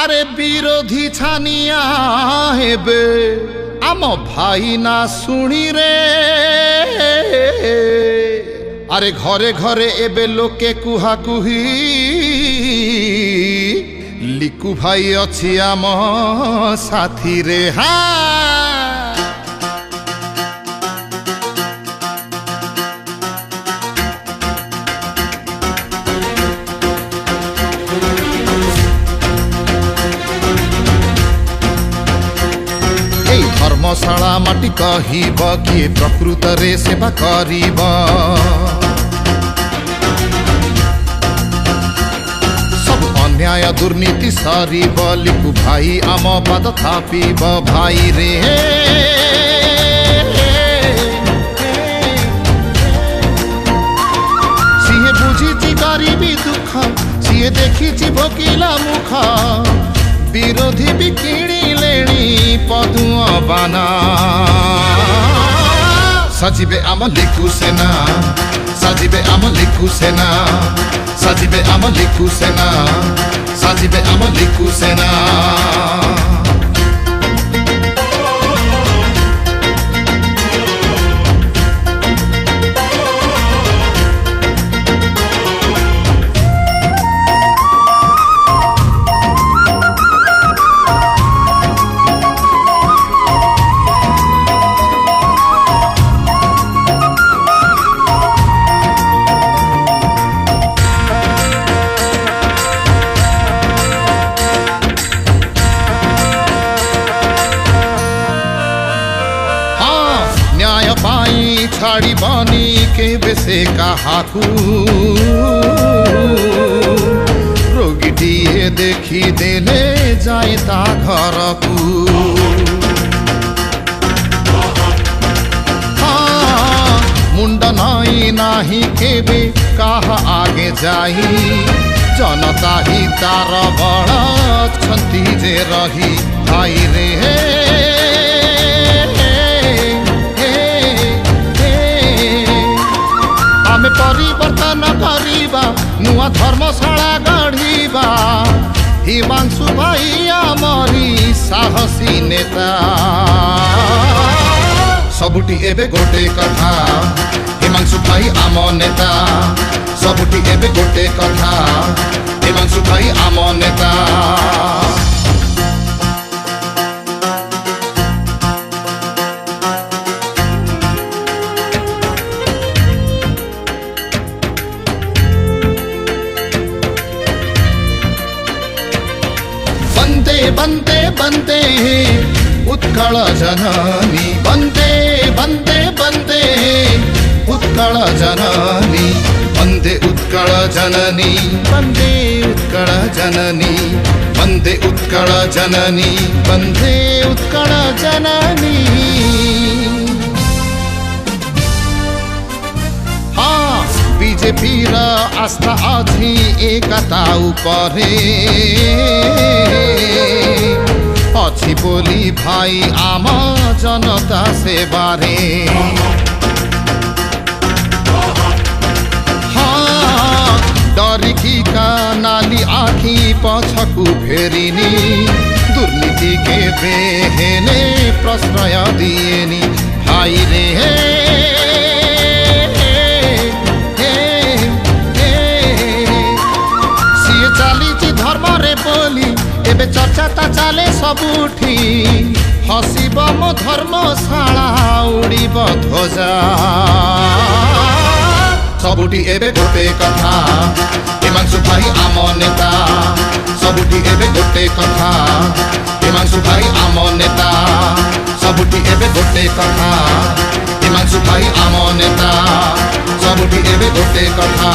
আরে বিরোধী ছানিয়া হেবে আম ভাই না শুনি রে আরে ঘরে ঘরে এবে লোকে কুহা কুহি লিকু ভাই অছি আম সাথী রে হা धर्मशाला माटी कहब किए प्रकृत रे सेवा करिब सब अन्याय दुर्नीति सरिब लिकु भाई आम पाद थापिब भाई रे सीए बुझी गरीबी दुख सीए देखी भोकिला मुख विरोधी भी किणिलेणी पदुआ बाना सजिबे आम लिकु सेना सजिबे आम लिकु सेना सजिबे आम लिकु सेना सजिबे आम लिकु सेना छाड़ी बनी के बेसे काहाकू रोगीटिए देखी देले जाए ता घर को मुंड नई नाही केबे काहा आगे जाई जनता ही तार बड़ा छंती जे रही भाई रे परिवर्तन करिबा नुआ धर्मशाला गढ़िबा हिमांशु भाई आमरी साहसी नेता सबुटी एबे गोटे कथा हिमांशु भाई आम नेता सबुटी एबे गोटे कथा हिमांशु भाई आम नेता बंदे बंदे उत्कल जननी बंदे बंदे बंदे उत्कल जननी बंदे उत्कल जननी बंदे उत्कल जननी बंदे उत्कल जननी बंदे उत्कल जननी हाँ बीजेपी रा आस्था अछि एकता उपरे अच्छी बोली भाई आम जनता सेवारे हाँ डरिकी का नाली आखी पछकु फेरिनी दुर्नीति के बेहेने प्रश्रय दिएनी भाई रे सीए चालीची धर्म रे बोली एबे चर्चा ता चले सबुठी हसीब मो धर्मशाला उड़ीब ध्वजा सबुठी एबे गोटे कथा हिमांशु भाई आम नेता सबुठी एबे गोटे कथा हिमांशु भाई आम नेता सबुठी एबे गोटे कथा हिमांशु भाई आम नेता सबुठी एबे गोटे कथा